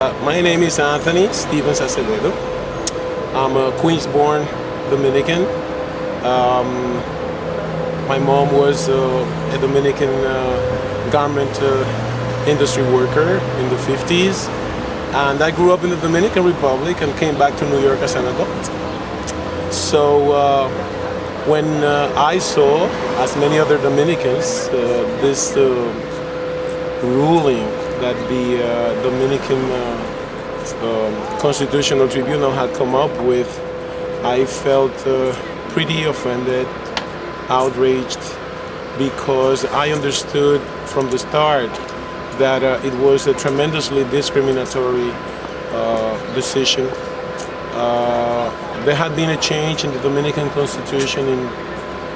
My name is Anthony Stevens Acevedo. I'm a Queens-born Dominican. My mom was a Dominican garment industry worker in the 50s. And I grew up in the Dominican Republic and came back to New York as an adult. So when I saw, as many other Dominicans, this ruling that the Dominican Constitutional Tribunal had come up with, I felt pretty offended, outraged, because I understood from the start that it was a tremendously discriminatory decision. There had been a change in the Dominican Constitution in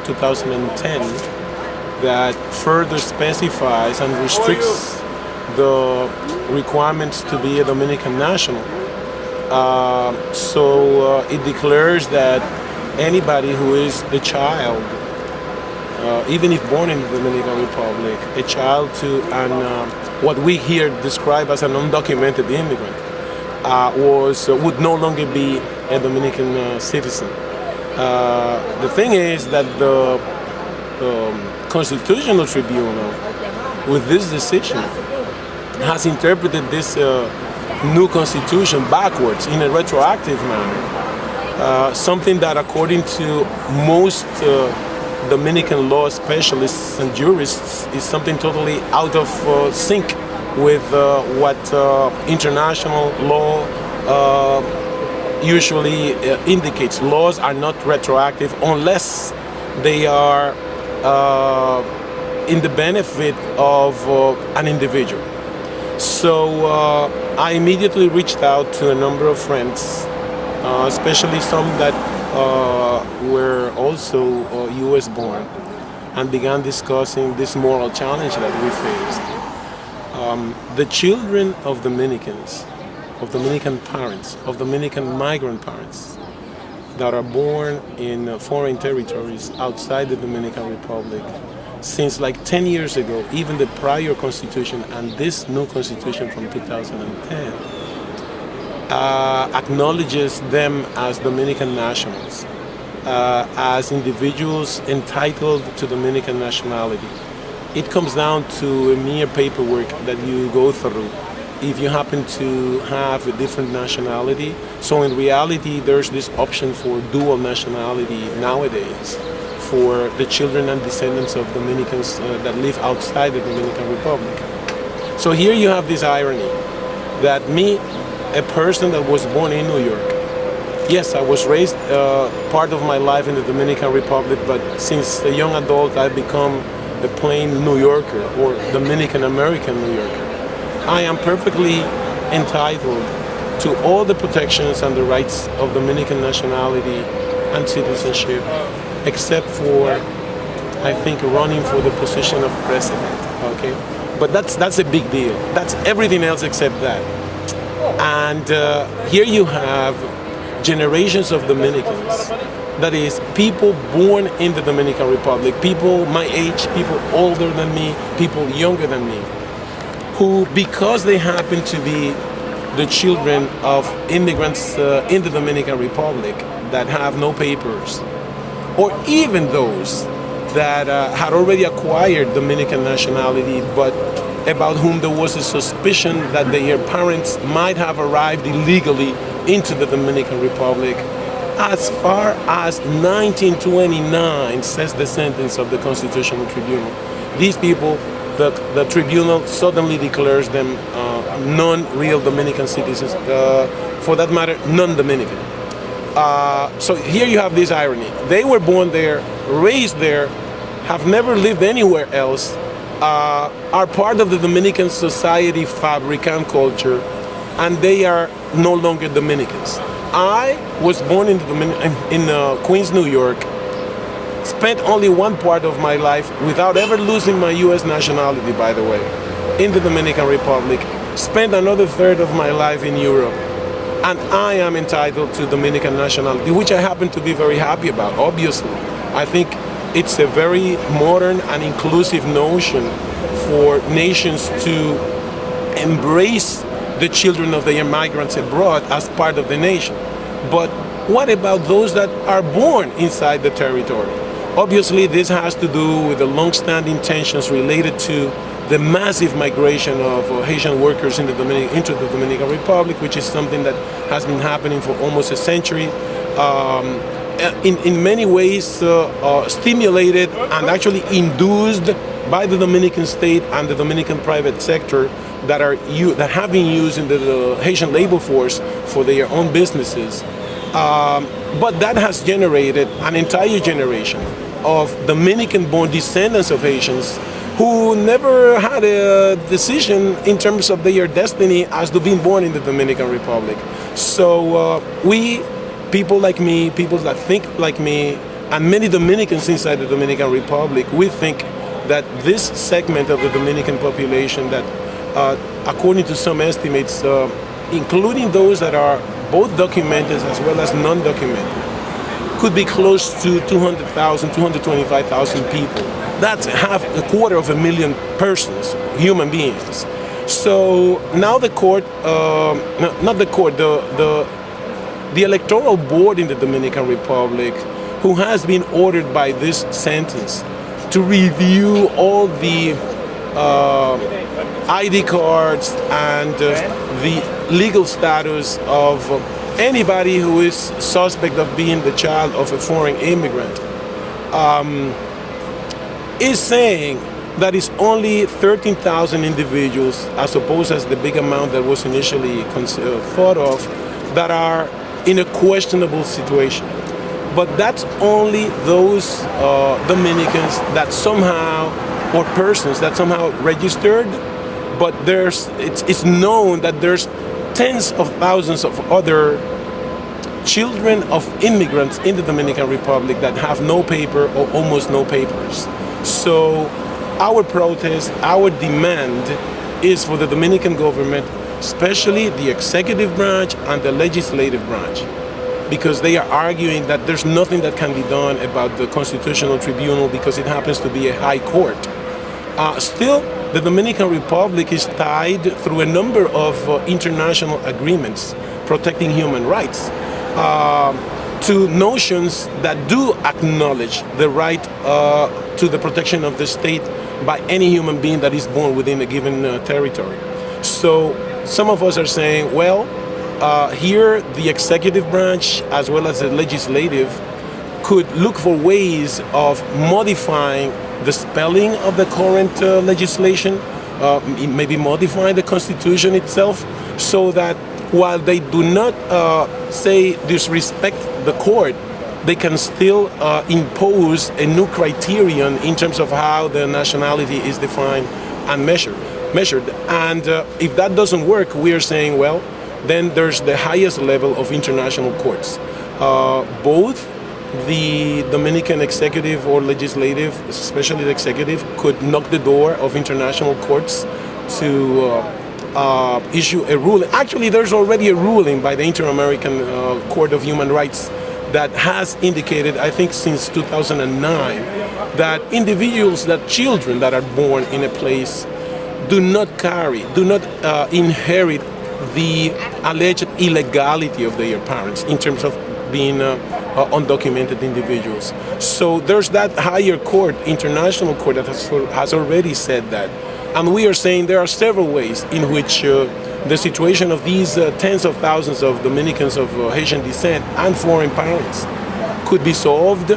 2010 that further specifies and restricts the requirements to be a Dominican national. So it declares that anybody who is the child, even if born in the Dominican Republic, a child to what we here describe as an undocumented immigrant, would no longer be a Dominican citizen. The thing is that the Constitutional Tribunal, with this decision, has interpreted this new constitution backwards in a retroactive manner. Something that, according to most Dominican law specialists and jurists, is something totally out of sync with what international law usually indicates. Laws are not retroactive unless they are in the benefit of an individual. So I immediately reached out to a number of friends, especially some that were also US born, and began discussing this moral challenge that we faced. The children of Dominicans, of Dominican parents, of Dominican migrant parents that are born in foreign territories outside the Dominican Republic, since like 10 years ago, even the prior constitution and this new constitution from 2010 acknowledges them as Dominican nationals, as individuals entitled to Dominican nationality. It comes down to a mere paperwork that you go through if you happen to have a different nationality. So in reality, there's this option for dual nationality nowadays for the children and descendants of Dominicans that live outside the Dominican Republic. So here you have this irony that me, a person that was born in New York, yes, I was raised part of my life in the Dominican Republic, but since a young adult I've become a plain New Yorker or Dominican American New Yorker. I am perfectly entitled to all the protections and the rights of Dominican nationality and citizenship, except for, I think, running for the position of president, okay? But that's a big deal. That's everything else except that. And here you have generations of Dominicans, that is, people born in the Dominican Republic, people my age, people older than me, people younger than me, who, because they happen to be the children of immigrants in the Dominican Republic that have no papers, or even those that had already acquired Dominican nationality, but about whom there was a suspicion that their parents might have arrived illegally into the Dominican Republic. As far as 1929, says the sentence of the Constitutional Tribunal, these people, the tribunal suddenly declares them non-real Dominican citizens, for that matter, non-Dominican. So here you have this irony. They were born there, raised there, have never lived anywhere else, are part of the Dominican society fabric and culture, and they are no longer Dominicans. I was born in Queens, New York, spent only one part of my life without ever losing my US nationality, by the way, in the Dominican Republic, spent another third of my life in Europe, and I am entitled to Dominican nationality, which I happen to be very happy about, obviously. I think it's a very modern and inclusive notion for nations to embrace the children of the immigrants abroad as part of the nation. But what about those that are born inside the territory? Obviously, this has to do with the long-standing tensions related to the massive migration of Haitian workers into the Dominican Republic, which is something that has been happening for almost a century. In many ways stimulated and actually induced by the Dominican state and the Dominican private sector that have been used in the Haitian labor force for their own businesses. But that has generated an entire generation of Dominican-born descendants of Haitians who never had a decision in terms of their destiny as to being born in the Dominican Republic. So people like me, people that think like me, and many Dominicans inside the Dominican Republic, we think that this segment of the Dominican population that, according to some estimates, including those that are both documented as well as non-documented, could be close to 200,000, 225,000 people. That's a quarter of a million persons, human beings. So now the court, not the court, the electoral board in the Dominican Republic, who has been ordered by this sentence to review all the ID cards and the legal status of anybody who is suspect of being the child of a foreign immigrant, is saying that it's only 13,000 individuals, as opposed as the big amount that was initially thought of, that are in a questionable situation. But that's only those Dominicans that somehow, or persons that somehow registered, but it's known that there's tens of thousands of other children of immigrants in the Dominican Republic that have no paper or almost no papers. So our protest, our demand is for the Dominican government, especially the executive branch and the legislative branch, because they are arguing that there's nothing that can be done about the Constitutional Tribunal because it happens to be a high court. Still, the Dominican Republic is tied through a number of international agreements protecting human rights to notions that do acknowledge the right to the protection of the state by any human being that is born within a given territory. So some of us are saying, well, here the executive branch as well as the legislative could look for ways of modifying the spelling of the current legislation, maybe modify the Constitution itself, so that while they do not say disrespect the court, they can still impose a new criterion in terms of how the nationality is defined and measured. And if that doesn't work, we are saying, well, then there's the highest level of international courts. Both the Dominican executive or legislative, especially the executive, could knock the door of international courts to issue a ruling. Actually, there's already a ruling by the Inter-American Court of Human Rights that has indicated, I think since 2009, that individuals, that children that are born in a place do not inherit the alleged illegality of their parents in terms of being undocumented individuals. So there's that higher court, international court, that has already said that. And we are saying there are several ways in which the situation of these tens of thousands of Dominicans of Haitian descent and foreign parents could be solved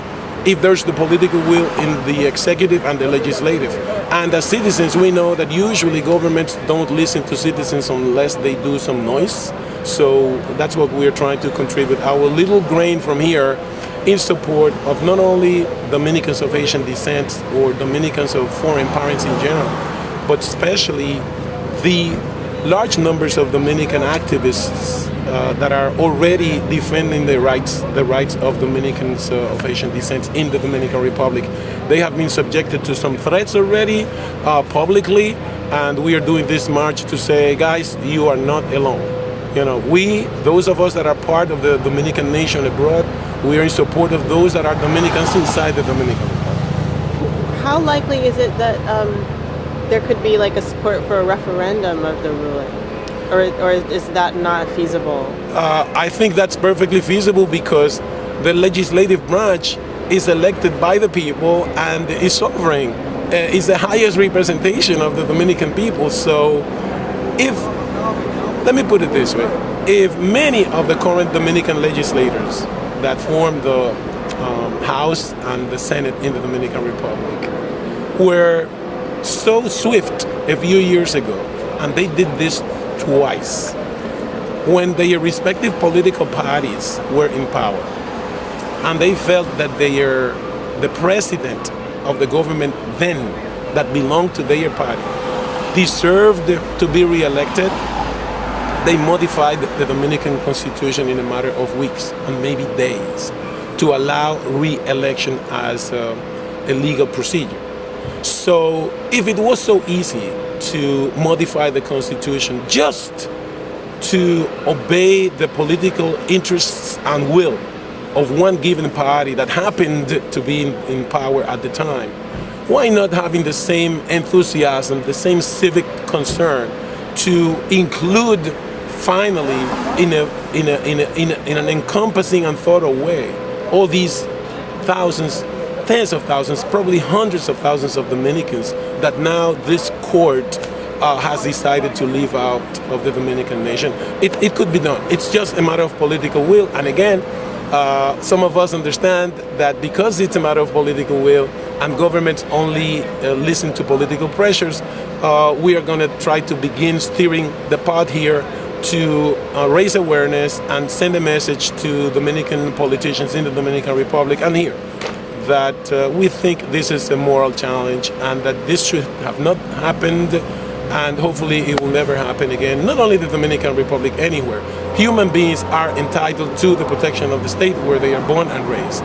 if there's the political will in the executive and the legislative. And as citizens, we know that usually governments don't listen to citizens unless they do some noise. So that's what we're trying to contribute, our little grain from here, in support of not only Dominicans of Haitian descent or Dominicans of foreign parents in general, but especially the large numbers of Dominican activists that are already defending the rights of Dominicans of Haitian descent in the Dominican Republic. They have been subjected to some threats already publicly, and we are doing this march to say, guys, you are not alone. You know, those of us that are part of the Dominican nation abroad, we are in support of those that are Dominicans inside the Dominican Republic. How likely is it that there could be like a support for a referendum of the ruling? or is that not feasible? I think that's perfectly feasible because the legislative branch is elected by the people and is sovereign, is the highest representation of the Dominican people. So if, let me put it this way, if many of the current Dominican legislators that form the House and the Senate in the Dominican Republic were so swift a few years ago, and they did this twice, when their respective political parties were in power, and they felt that the president of the government then that belonged to their party deserved to be re-elected, they modified the Dominican Constitution in a matter of weeks and maybe days to allow re-election as a legal procedure. So if it was so easy to modify the Constitution just to obey the political interests and will of one given party that happened to be in power at the time, why not having the same enthusiasm, the same civic concern to include finally in an encompassing and thorough way all these thousands, tens of thousands, probably hundreds of thousands of Dominicans that now this court has decided to leave out of the Dominican nation. It could be done. It's just a matter of political will. And again, some of us understand that because it's a matter of political will and governments only listen to political pressures, we are going to try to begin steering the pot here to raise awareness and send a message to Dominican politicians in the Dominican Republic and here that we think this is a moral challenge and that this should have not happened, and hopefully it will never happen again. Not only the Dominican Republic, anywhere. Human beings are entitled to the protection of the state where they are born and raised.